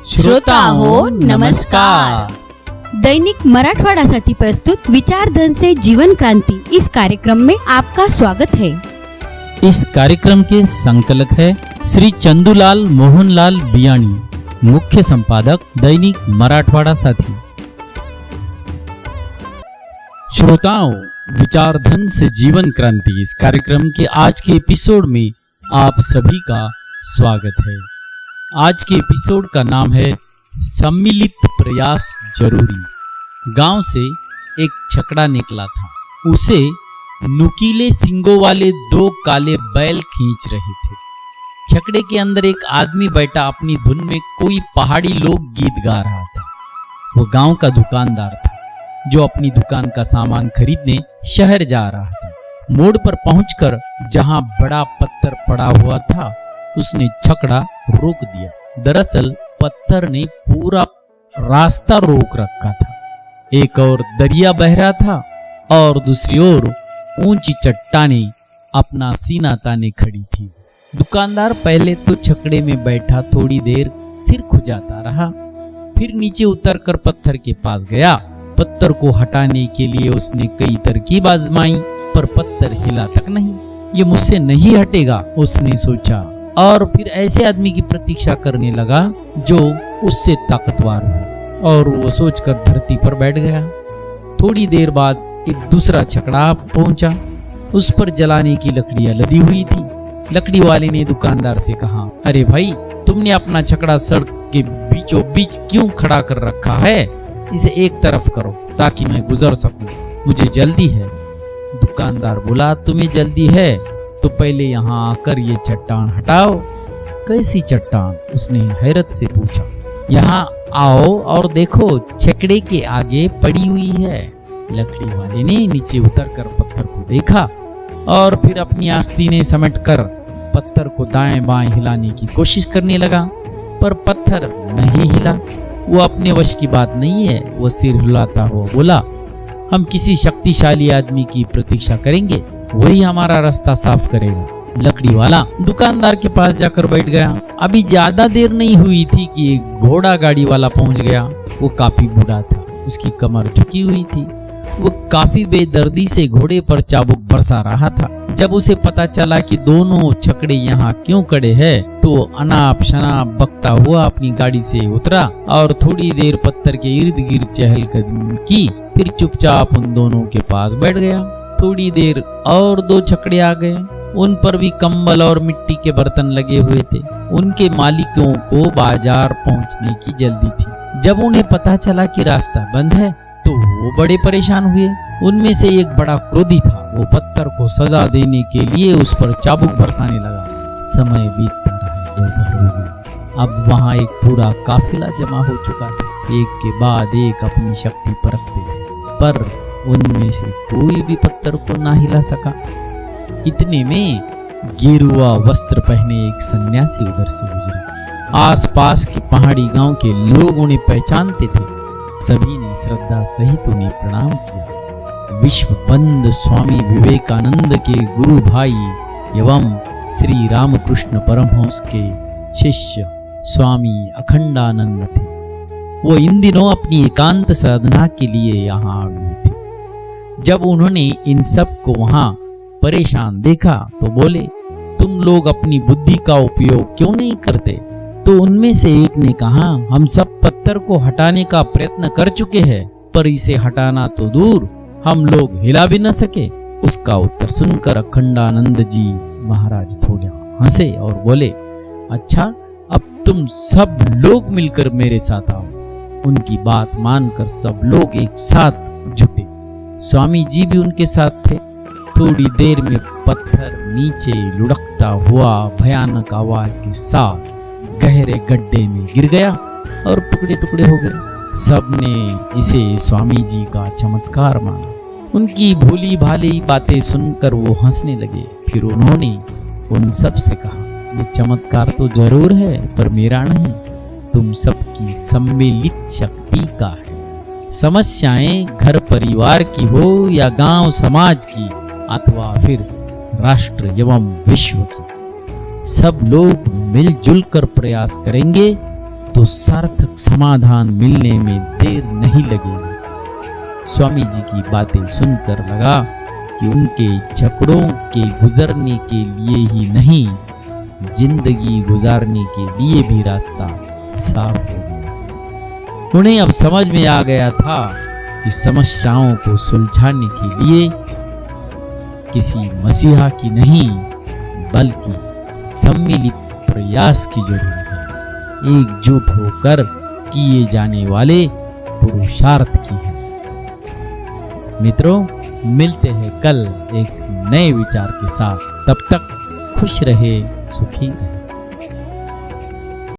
श्रोता हो नमस्कार। दैनिक मराठवाडासाठी प्रस्तुत विचारधन से जीवन क्रांति इस कार्यक्रम में आपका स्वागत है। इस कार्यक्रम के संकलक है श्री चंदूलाल मोहनलाल बियाणी, मुख्य संपादक दैनिक मराठवाड़ा साथी। श्रोताओं, विचारधन से जीवन क्रांति इस कार्यक्रम के आज के एपिसोड में आप सभी का स्वागत है। आज के एपिसोड का नाम है सम्मिलित प्रयास जरूरी। गांव से एक छकड़ा निकला था। उसे नुकीले सींगों वाले दो काले बैल खींच रहे थे। छकड़े के अंदर एक आदमी बैठा अपनी धुन में कोई पहाड़ी लोक गीत गा रहा था। वो गांव का दुकानदार था जो अपनी दुकान का सामान खरीदने शहर जा रहा था। मोड़ पर पहुंचकर जहां बड़ा पत्थर पड़ा हुआ था, उसने छकड़ा रोक दिया। दरअसल पत्थर ने पूरा रास्ता रोक रखा था। एक और दरिया बह रहा था और दूसरी ओर ऊंची चट्टानें अपना सीना ताने खड़ी थी। दुकानदार पहले तो छकड़े में बैठा थोड़ी देर सिर खुजाता रहा, फिर नीचे उतरकर पत्थर के पास गया। पत्थर को हटाने के लिए उसने कई तरकीब आजमाई, पर पत्थर हिला तक नहीं। ये मुझसे नहीं हटेगा, उसने सोचा, और फिर ऐसे आदमी की प्रतीक्षा करने लगा जो उससे ताकतवर हो, और वो सोचकर धरती पर बैठ गया। थोड़ी देर बाद एक दूसरा छकड़ा पहुंचा। उस पर जलाने की लकड़ियां लदी हुई थी। लकड़ी वाले ने दुकानदार से कहा, अरे भाई, तुमने अपना छकड़ा सड़क के बीचों बीच क्यों खड़ा कर रखा है? इसे एक तरफ करो ताकि मैं गुजर सकूं, मुझे जल्दी है। दुकानदार बोला, तुम्हें जल्दी है तो पहले यहाँ आकर ये चट्टान हटाओ। कैसी चट्टान? उसने हैरत से पूछा। यहाँ आओ और देखो, छकड़े के आगे पड़ी हुई है। लकड़ी वाले ने नीचे उतरकर पत्थर को देखा और फिर अपनी आस्तीनें समेटकर पत्थर को दाएं बाएं हिलाने की कोशिश करने लगा, पर पत्थर नहीं हिला। वो अपने वश की बात नहीं है। वो सिर हिलाता हुआ बोला, हम किसी शक्तिशाली आदमी की प्रतीक्षा करेंगे, वही हमारा रास्ता साफ करेगा। लकड़ी वाला दुकानदार के पास जाकर बैठ गया। अभी ज्यादा देर नहीं हुई थी कि एक घोड़ा गाड़ी वाला पहुंच गया। वो काफी बूढ़ा था, उसकी कमर झुकी हुई थी। वो काफी बेदर्दी से घोड़े पर चाबुक बरसा रहा था। जब उसे पता चला कि दोनों छकड़े यहाँ क्यों खड़े हैं, तो अनाप शनाप बकता हुआ अपनी गाड़ी से उतरा और थोड़ी देर पत्थर के इर्द गिर्द चहलकदमी की, फिर चुपचाप उन दोनों के पास बैठ गया। थोड़ी देर और दो छकड़े आ गए। उन पर भी कंबल और मिट्टी के बर्तन लगे हुए थे। उनके मालिकों को बाजार पहुंचने की जल्दी थी। जब उन्हें पता चला कि रास्ता बंद है तो वो बड़े परेशान हुए। उनमें से एक बड़ा क्रोधी था। वो पत्थर को सजा देने के लिए उस पर चाबुक बरसाने लगा। समय बीतता रहा, दोपहर हो गई। अब वहां एक पूरा काफिला जमा हो चुका था। एक के बाद एक अपनी शक्ति परखते रहे, पर उनमें से कोई भी पत्थर को ना हिला सका। इतने में गेरुआ वस्त्र पहने एक सन्यासी उधर से गुजरे। आसपास के पहाड़ी गांव के लोग उन्हें पहचानते थे। सभी ने श्रद्धा सहित उन्हें प्रणाम किया। विश्वबंद स्वामी विवेकानंद के गुरु भाई एवं श्री रामकृष्ण परमहंस के शिष्य स्वामी अखंडानंद थे। वो इन दिनों अपनी एकांत साधना के लिए यहाँ आए थे। जब उन्होंने इन सब को वहां परेशान देखा तो बोले, तुम लोग अपनी बुद्धि का उपयोग क्यों नहीं करते? तो उनमें से एक ने कहा, हम सब पत्थर को हटाने का प्रयत्न कर चुके हैं, पर इसे हटाना तो दूर, हम लोग हिला भी न सके। उसका उत्तर सुनकर अखंडानंद जी महाराज थोड़ा हंसे और बोले, अच्छा, अब तुम सब लोग मिलकर मेरे साथ आओ। उनकी बात मानकर सब लोग एक साथ जुटे। स्वामी जी भी उनके साथ थे। थोड़ी देर में पत्थर नीचे लुढ़कता हुआ भयानक आवाज के साथ गहरे गड्ढे में गिर गया और टुकड़े टुकड़े हो गए। सबने इसे स्वामी जी का चमत्कार माना। उनकी भोली भाली बातें सुनकर वो हंसने लगे। फिर उन्होंने उन सब से कहा, ये चमत्कार तो जरूर है, पर मेरा नहीं, तुम सबकी सम्मिलित शक्ति का है। समस्याएं घर परिवार की हो या गांव समाज की अथवा फिर राष्ट्र एवं विश्व की, सब लोग मिलजुल कर प्रयास करेंगे तो सार्थक समाधान मिलने में देर नहीं लगेगी। स्वामी जी की बातें सुनकर लगा कि उनके झगड़ों के गुजरने के लिए ही नहीं, जिंदगी गुजारने के लिए भी रास्ता साफ हो गया। उन्हें अब समझ में आ गया था कि समस्याओं को सुलझाने के लिए किसी मसीहा की नहीं, बल्कि सम्मिलित प्रयास की जरूरत है, एकजुट होकर किए जाने वाले पुरुषार्थ की है। मित्रों, मिलते हैं कल एक नए विचार के साथ। तब तक खुश रहे, सुखी रहे।